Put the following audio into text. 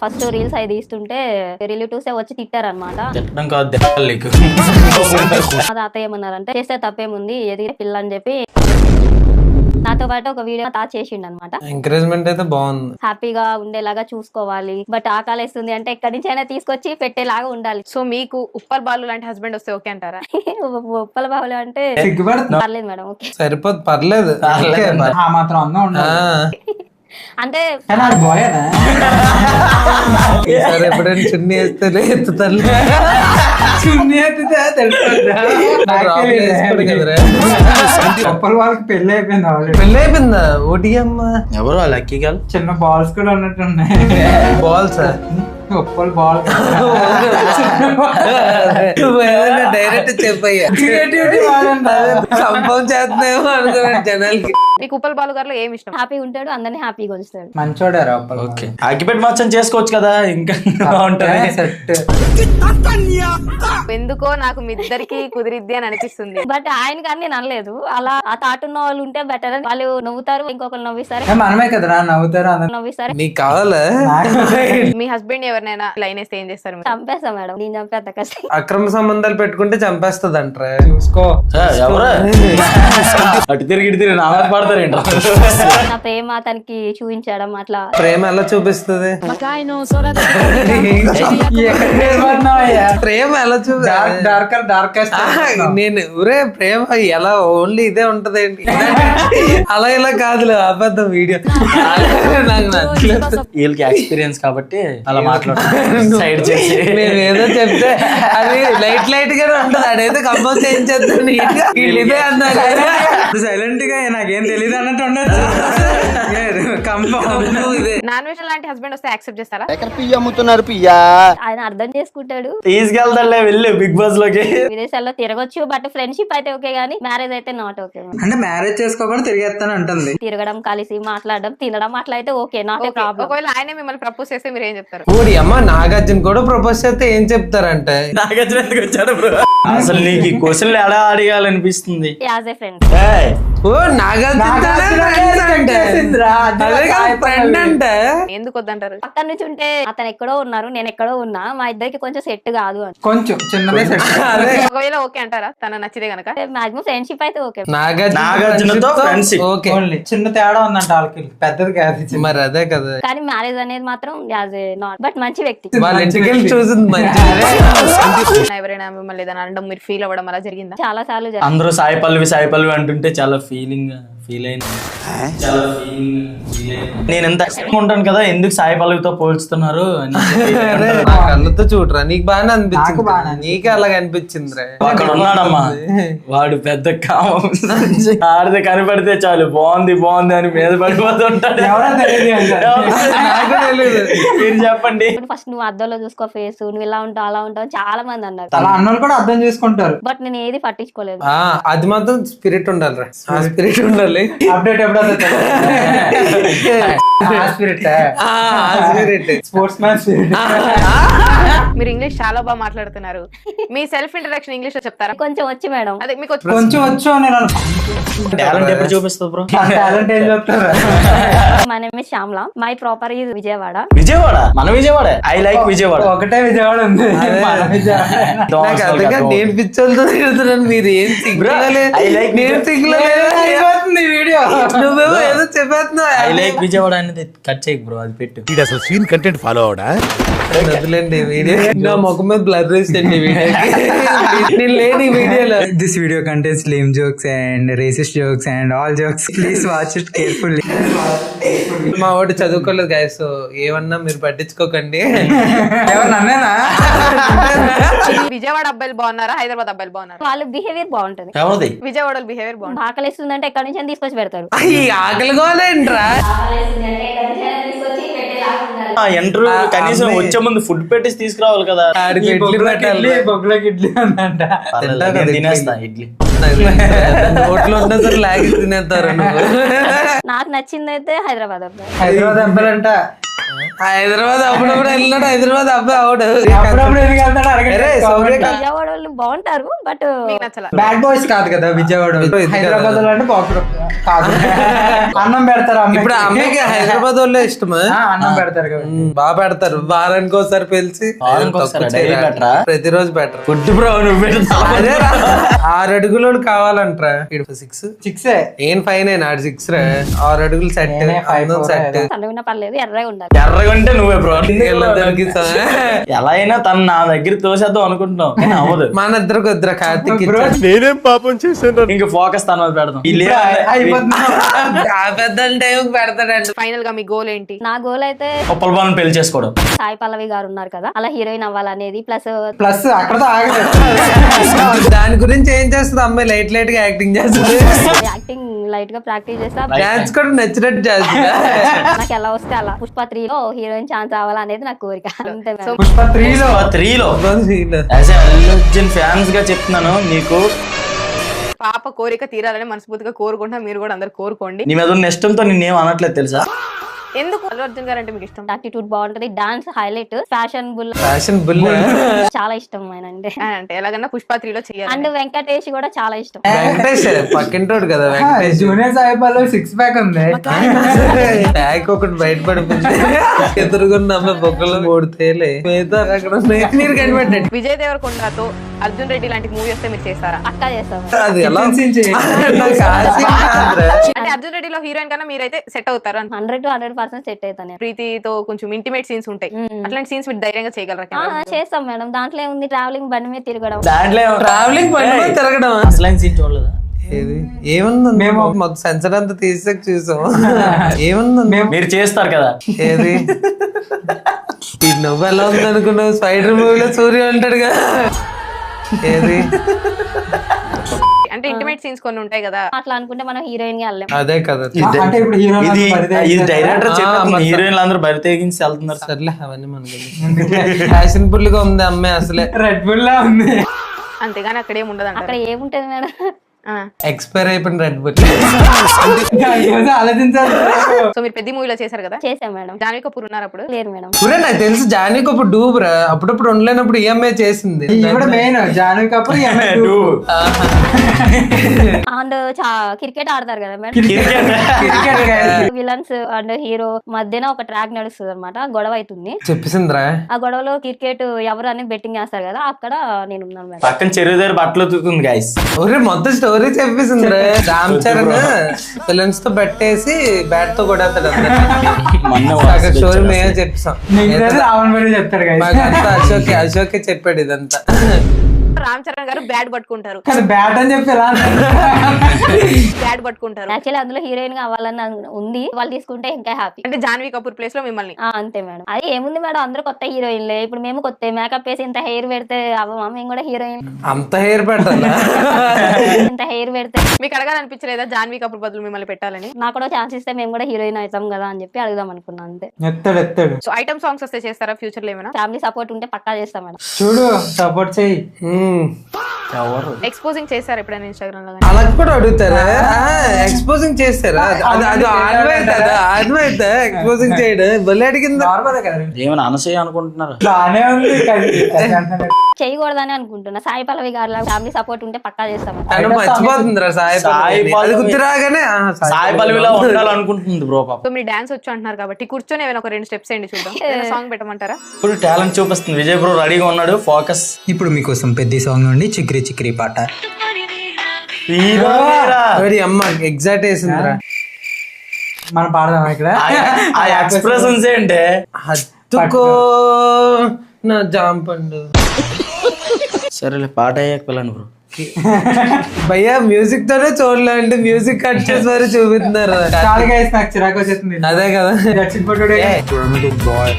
First reels అవి తీస్తుంటే relatives వచ్చి తిట్టారనమాట. మా తాతయ్య ఏమన్నారంటే చేస్తే తప్పేముంది ఏది పిల్ల అని చెప్పి నాతో పాటు ఒక వీడియో చేసిండు అనమాట. ఎంకరేజ్మెంట్ అయితే బాగుంది. హ్యాపీగా ఉండేలాగా చూసుకోవాలి, బట్ ఆకలిస్తుంది అంటే ఎక్కడి నుంచి అయినా తీసుకొచ్చి పెట్టేలాగా ఉండాలి. సో మీకు ఉప్పల్ బాలు లాంటి హస్బెండ్ వస్తే ఓకే అంటారా? ఉప్పల బావులు అంటే పర్లేదు మేడం, ఓకే సరిపోదు, పర్లేదు మాత్రం అందం అంటే సరే ఎప్పుడైనా చున్నీ వేస్తే ఎత్తుతాను. చున్నీ ఎత్తితే ఉప్పల్ వాళ్ళకి పెళ్లి అయిపోయింది ఆల్రెడీ. పెళ్ళి అయిపోయిందా? ఓటీ అమ్మా ఎవరు లక్కీ గల్ చిన్న బాల్స్ కూడా ఉన్నట్టున్నాయి. బాల్స్ ఉప్పల్ బాల్ డైరెక్ట్ చెప్పయ్యా కంపౌండ్ చేస్తున్నాయేమో అనుకున్నాను జనాలకి. మీకు ఉప్పల్ బాలు గారిలో ఏమి ఇష్టం? హ్యాపీగా ఉంటాడు, అందరినీ హ్యాపీగా ఉంచుతాడు. మంచోడారా ఉప్పల్? ఓకే అగ్గిపెట్టి మచ్చం చేసుకోవచ్చు కదా, ఇంకా బాగుంటది సెట్. ఎందుకో నాకు మీ ఇద్దరికి కుదిరిద్ది అని అనిపిస్తుంది. బట్ ఆయనకి అన్ని అనలేదు, అలా ఆ తాటు ఉన్న వాళ్ళు ఉంటే బెటర్. వాళ్ళు నవ్వుతారు, ఇంకొకరు నవ్విస్తారు, మనమే కదరా నవ్వుతారు అందరూ. నవ్విస్తారు. నీకు కావాలా? మీ హస్బెండ్ ఎవరినైనా లైన్ వేస్తే ఏం చేస్తారు మీరు? చంపేస్తా మేడం, నేను చంపేస్తా కష్టం. అక్రమ సంబంధాలు పెట్టుకుంటే చంపేస్తుంది అంటారా? చూసుకో. ఎవరు అటు తిరిగి ఇటు తిరిగి నాలుగు పడతారేంట. నా ప్రేమ అతనికి చూపించడం అట్లా. ప్రేమ ఎలా చూపిస్తుంది? ప్రేమ ఎలా డార్కెస్ట్ నేను ఊరే ప్రేమ ఎలా ఓన్లీ ఇదే ఉంటదేంటి? అలా ఇలా కాదులే అబద్ధం వీడియో నాకు నచ్చలేదు. వీళ్ళకి ఎక్స్పీరియన్స్ కాబట్టి అలా మాట్లాడుతున్నారు సైడ్ చేసి. నేను ఏదో చెప్తే అది లైట్ లైట్ గానే ఉంటది, అడైతే కంపోజ్ చేయించేస్తాను. ఇదే అన్నారు సైలెంట్ గా నాకేం తెలియదు అన్నట్టు ఉండదు. నాన్ వెజ్ లాంటి హస్బెండ్ వస్తే యాక్సెప్ట్ చేస్తారా? ఆయన అర్థం చేసుకుంటాడు, తీసుకెళ్తాడులే వెళ్ళి బిగ్ బాస్ లోకి. విదేశాల్లో తిరగొచ్చు, బట్ ఫ్రెండ్షిప్ అయితే ఓకే గానీ మ్యారేజ్ అయితే నాట్ ఓకే. అంటే మ్యారేజ్ చేసుకోకుండా తిరిగేస్తాను అంటుంది. తిరగడం, కలిసి మాట్లాడడం, తినడం అట్లా అయితే ఓకే, నాట్ ఏ ప్రాబ్లం. ఒకవేళ ఆయనే మిమ్మల్ని ప్రపోజ్ చేస్తే మీరు ఏం చెప్తారు? ఓడి అమ్మ నాగార్జున కూడా ప్రపోజ్ చేస్తే ఏం చెప్తారంటే నాగార్జున ఎందుకు వచ్చాడు బ్రో? అసలు నీకు ఈ క్వశ్చన్లు ఎలా అడగాలనిపిస్తుంది? As a friend. ఏయ్, ఓ ఫ్రెండ్ అంటే ఎందుకు వద్దంటారు? పక్కన నుంచి ఉంటే అతను ఎక్కడో ఉన్నారు, నేను ఎక్కడో ఉన్నా, మా ఇద్దరికి కొంచెం సెట్ కాదు అని. కొంచెం చిన్నదే సెట్. ఒకవేళ ఓకే అంటారా తన నచ్చితే గనక? మాక్సిమం ఫ్రెండ్షిప్ అయితే ఓకే. నాగార్జునతో ఫ్రెండ్షిప్ ఓకే. చిన్న తేడా ఉందంట వాళ్ళకి, పెద్దది కాదు. మరి అదే కదా, కానీ మ్యారేజ్ అనేది మాత్రం యాజ్ ఏ నాట్, బట్ మంచి వ్యక్తి. వాళ్ళ ఇంటికి వెళ్ళి చూసింది మంచి. ఎవరైనా మిమ్మల్ని ఏదైనా అనడం మీరు ఫీల్ అవ్వడం అలా జరిగిందా? చాలా సార్లు అందరూ సాయి పల్లవి అంటుంటే చాలా ఫీల్ అయింది. నేను ఎంత ఇష్టంగా ఉంటాను కదా, ఎందుకు సాయి పల్లవితో పోల్చుతున్నారు అని నా కళ్ళతో చూడరా, నీకు బాగానే అనిపించింది, నీకే అలాగ అనిపించింది రా. అక్కడ ఉన్నాడమ్మా వాడు పెద్ద కామం, ఆడితే కనపడితే చాలు బాగుంది అని మీద పడిపోతుంటాడు. నాకు తెలియదు. మీరు చెప్పండి. ఫస్ట్ నువ్వు అద్దంలో చూసుకో ఫేస్, నువ్వు ఇలా ఉంటావు అలా ఉంటావు చాలా మంది అన్నారు. అలా అన్నోళ్ళు కూడా అర్థం చేసుకుంటారు. బట్ నేను ఏది పట్టించుకోలేదు. అది మాత్రం స్పిరిట్ ఉండాలి రా, ఆ స్పిరిట్ ఉండాలి. Update sports man spirit. మీరు ఇంగ్లీష్ చాలా బాగా మాట్లాడుతున్నారు. మీ సెల్ఫ్ ఇంట్రడక్షన్ ఇంగ్లీష్ లో చెప్తారా? కొంచెం వచ్చి మేడం. అదే మీకు కొంచెం వచ్చు నేను టాలెంట్ ఎప్పుడు చూపిస్తుంది బ్రో? టాలెంట్ ఏం చెప్తారా? My name is Shyamla, my proper is Vijayawada. మన విజయవాడ. I like Vijayawada. ఒకటే విజయవాడ ఉంది. నాకు అందుకే నేను పిచ్చోళ్ళతో తిరుగుతున్నాను, మీరు ఏం నేను సింగిల్ వీడియో నువ్వేమో ఏదో చెప్పేస్తున్నావు. ఐ లైక్ విజయవాడ అనేది కట్ చేయకు బ్రో, అది పెట్టు. అసలు సీన్ కంటెంట్ ఫాలో అవడా? వదిలేండి వీడియో, నా ముఖం మీద బ్లర్ వేసండి నేను లేని వీడియోలో. This video contents lame jokes and racist jokes and all jokes. Please watch it carefully. మా వాడు చదువుకోలేదు గాయస్, సో ఏమన్నా మీరు పట్టించుకోకండి. నన్నేనా? విజయవాడ అబ్బాయిలు బాగున్నారా, హైదరాబాద్ అబ్బాయిలు బాగున్నారా? వాళ్ళ బిహేవియర్ బాగుంటది. ఎవరిది? విజయవాడ బిహేవియర్ బాగుంటుంది. ఆకలిస్తుందంటే ఎక్కడి నుంచి తీసుకొచ్చి పెడతారు. ఈ ఆకలి గోలేంట్రా. ఎంటర్ కనీసం వచ్చే ముందు ఫుడ్ పెట్టేసి తీసుకురావాలి కదా. బొగ్గులకి ఇడ్లీ ఉందంట. తినేస్తా ఇడ్లీ. నోట్లో ఉన్న సరే లాగి తినేస్తారు. నాకు నచ్చింది అయితే హైదరాబాద్ అబ్బాయి. హైదరాబాద్ అబ్బాయి అంట. హైదరాబాద్ అప్పుడప్పుడు వెళ్ళినాడు, హైదరాబాద్ అబ్బాయి అవడు. అప్పుడప్పుడు ఎందుకు వెళ్తాడు? విజయవాడ వాళ్ళు బాగుంటారు బట్ మీకు నచ్చలా? బ్యాడ్ బాయ్స్ కాదు కదా విజయవాడ, హైదరాబాద్ లో అంటే పాపులర్ కాదు. అన్నం పెడతారు అమ్మాయికి. ఇప్పుడు అమ్మాయికి హైదరాబాద్ వాళ్ళే ఇష్టమా? అన్నం పెడతారు కదా. బాగా పెడతారు, వారానికి ఒకసారి పిలిచి వారానికి ఒకసారి daily పెట్టరా? ప్రతిరోజు బెటర్. గుడ్ బ్రో నువ్వు పెడతావు. అదే 6 అడుగులు కావాలంటరా. 6 ఏం 5 నాడు 6 రా. 6 అడుగులు సెట్, అందం సెట్. సన్నగా పర్లేదు, ఎర్రగా ఉండాలి. ఎర్రగా ఉంటే నువ్వే బ్రో. దొరికిస్తా. ఎలా అయినా తను నా దగ్గర తోసేద్దాం అనుకుంటున్నాం కానీ అవ్వదు. మన ఇద్దరికి వద్దురా, కార్తీక్ నేనేం పాపం చేశాను? ఇంకా ఫోకస్ తన మీద పెడదాం. ఆ పెద్ద టైం పెడతాడండి. ఫైనల్ గా మీ గోల్ ఏంటి? నా గోల్ అయితే ఉప్పల్ బాను పెళ్లి చేసుకోవడం. సాయి పల్లవి గారు ఉన్నారు కదా, అలా హీరోయిన్ అవ్వాలనేది. ప్లస్ అక్కడతో ఆగలేదు. దాని గురించి ఏం చేస్తుంది అమ్మాయి? లైట్ గా యాక్టింగ్ చేస్తుంది, యాక్టింగ్ లైట్ గా ప్రాక్టీస్ చేస్తా. డాన్స్ కూడా నచ్చినట్టు చేస్తుంది. నాకు ఎలా వస్తే అలా పుష్ప 3లో హీరోయిన్ ఛాన్స్ రావాలనేది నా కోరిక. అంతే మేడం. పుష్ప 3లో 3లో as a Allu Arjun fans గా చెప్తున్నాను, నీకు పాప కోరిక తీరాలని మనస్ఫూర్తిగా కోరుకుంటా. మీరు కూడా అందరు కోరుకోండి. నీ మీద ఉన్న ఇష్టంతో నిన్నేం అనట్లేదు తెలుసా. ఎందుకు అల్లు అర్జున్ గారు అంటే మీకు ఇష్టం? యాటిట్యూడ్ బాగుంటది, డాన్స్ హైలైట్, ఫ్యాషన్ బుల్ చాలా ఇష్టం ఆయన అంటే ఎలాగన్నా పుష్ప 3లో చేయాలి. అండ్ వెంకటేష్ కూడా చాలా ఇష్టం. వెంకటేష్ పక్కింటోడు కదా వెంకటేష్. జూనియర్ సాయిబాలో 6 ప్యాక్ ఉంది. ప్యాక్ ఒకటి బయటపడిపోయింది, ఎదురుగున్న అమ్మాయి బొక్కలు కొడితేలే మిగతా అక్కడ నీరు కనిపెట్టండి. విజయ్ దేవరకొండతో అర్జున్ రెడ్డి లాంటి మూవీ వస్తే మీరు చేస్తారా? పక్కా చేస్తాం. అది ఎలా నాకు అంటే అర్జున్ రెడ్డిలో హీరోయిన్ కన్నా మీరైతే సెట్ అవుతారు. 100% సెట్ అవుతాను. ప్రీతితో కొంచెం ఇంటిమేట్ సీన్స్ ఉంటాయి, అట్లాంటి సీన్స్ మీరు ధైర్యంగా చేయగలరా? చేస్తాం మేడం. దాంట్లో ఏముంది, ట్రావెలింగ్ బండి మీద తిరగడం. దాంట్లో ట్రావెలింగ్ పని తిరగడం. అసలు సీన్ చూడలేదా? ఏది ఏముంది? మేము మొత్తం సెన్సర్ అంతా తీసాక చూసాం. ఏముంది? మీరు చేస్తారు కదా. ఏది ఈ నువ్వు ఎలా ఉంది అనుకున్నావు? స్పైడర్ మూవీలో సూర్య అంటాడు కదా. ఏది అంటే ఇంటిమేట్ సీన్స్ కొన్ని ఉంటాయి కదా, అట్లా అనుకుంటే మనం హీరోయిన్ గా వెళ్ళాం. అదే కదా. అంటే ఇప్పుడు హీరో ఇది డైరెక్టర్ చెప్పారు, హీరోయిన్లు అందరూ బరి తెగించి వెళ్తున్నారు. సర్లే అవన్నీ మనకి ఫ్యాషన్ ఫుల్ గా ఉంది అమ్మాయి. అసలే రెడ్ బుల్ లా ఉంది. అంతేగాని అక్కడ ఏమి ఉండదు. అక్కడ ఏముంటది మేడం? ఎక్స్పైర్ అయిపోయిన రెడ్ బుల్. ఆలోచించాలి. సో మీరు పెద్ద మూవీలో చేశారు కదా. చేసాం మేడం. జాన్వీ కపూర్ ఉన్నారు అప్పుడు? లేరు మేడం. చూడే నాకు తెలుసు జాన్వీ కపూర్ డూబ్రా. అప్పుడప్పుడు ఉండలేనప్పుడు ఈఎంఐ చేసింది. ఇప్పుడు main Janhvi Kapoor and cricket ఆడతారు కదా మేడం. విలన్స్ అండ్ హీరో మధ్యన ఒక ట్రాక్ నడుస్తుంది అనమాట, గొడవ అవుతుంది. చెప్పేసిందిరా. ఆ గొడవలో క్రికెట్ ఎవరు అని బెట్టింగ్ చేస్తారు కదా, అక్కడ నేను ఉన్నాను మేడం. పక్కన చెరువు దగ్గర బట్టలు ఉతుకుతుంది గైస్. ఒరే మొత్తం స్టోరీ చెప్పేసింది. రామ్ చరణ్ విలన్స్ తో బెట్టేసి బ్యాట్ తో కొడతాడు. స్టోరీ మేమే చెప్పాం. చెప్తాడు అశోకే చెప్పాడు ఇదంతా. రామ్ చరణ్ గారు బ్యాట్ పట్టుకుంటారు. బ్యాట్ అని చెప్పి బ్యాట్ పట్టుకుంటారు. యాక్చువల్లీ అందులో హీరోయిన్ గా అవ్వాలని ఉంది, వాళ్ళు తీసుకుంటే ఇంకా హ్యాపీ. అంటే జాన్వీ కపూర్ ప్లేస్ లో మిమ్మల్ని. అంతే మేడం. అది ఏముంది మేడం, అందరూ కొత్త హీరోయిన్లే. ఇప్పుడు మేము కొత్త మేకప్ వేసి ఇంత హెయిర్ పెడితే అవ్వమా మేము కూడా హీరోయిన్? అంత హెయిర్ పెట్టాలా? ఇంత హెయిర్ పెడితే మీకు అడగాలనిపించలేదా జాన్వీ కపూర్ బదులు మిమ్మల్ని పెట్టాలని? నాకు కూడా ఛాన్స్ ఇస్తే మేము కూడా హీరోయిన్ అవుతాం కదా అని చెప్పి అడుగుదాం అనుకున్నాను. అంతే. ఎత్తాడు. సో ఐటమ్ సాంగ్స్ వస్తే చేస్తారా ఫ్యూచర్ లో ఏమైనా? ఫ్యామిలీ సపోర్ట్ ఉంటే పక్కా చేస్తాం మేడం. చూడు సపోర్ట్ చెయ్యి. ఎవరు ఎక్స్పోజింగ్ చేశారు ఎప్పుడైనా ఇన్స్టాగ్రామ్ లో? అలా కూడా అడుగుతారా? ఎక్స్పోజింగ్ చేస్తారా? అది ఆడమైతే ఎక్స్పోజింగ్ చేయడం బలి అడిగింది. ఏమైనా అనసూయ అనుకుంటున్నారు? బానే ఉంది. చేయకూడదని అనుకుంటున్నా. సాయి పల్లవి గారు ఫ్యామిలీ సపోర్ట్ ఉంటే పక్కా చేస్తాం. మర్చిపోతుందిరా సాయి పల్లవి. గుర్తురాగానే సాయి పల్లవిలా ఉండాలనుకుంటుంది బ్రో పాప. సో మీరు డాన్స్ వచ్చు అంటున్నారు కాబట్టి కూర్చొని ఏమైనా ఒక 2 స్టెప్స్ ఏంటి చూద్దాం. సాంగ్ పెట్టమంటారా? ఇప్పుడు టాలెంట్ చూపిస్తుంది. విజయ్ బ్రో రెడీగా ఉన్నాడు. ఫోకస్. ఇప్పుడు మీకోసం పెద్ద సాంగ్ నుండి చిక్రీ చిక్రీ పాట. అమ్మ ఎగ్జాక్ట్ వేసిందిరా. మనం పాడదాం ఇక్కడ. ఆ ఎక్స్ప్రెషన్స్ ఏంటే హత్తుకో నా జాంపండు. సరేలే పాట అయ్యాక పిల్లని బ్రో. భయ్యా మ్యూజిక్ తోనే చూడలేండి, మ్యూజిక్ కట్ చేసి మరి చూపిస్తున్నారు. నాకు చిరాకు వచ్చేస్తుంది. అదే కదా. బాయ్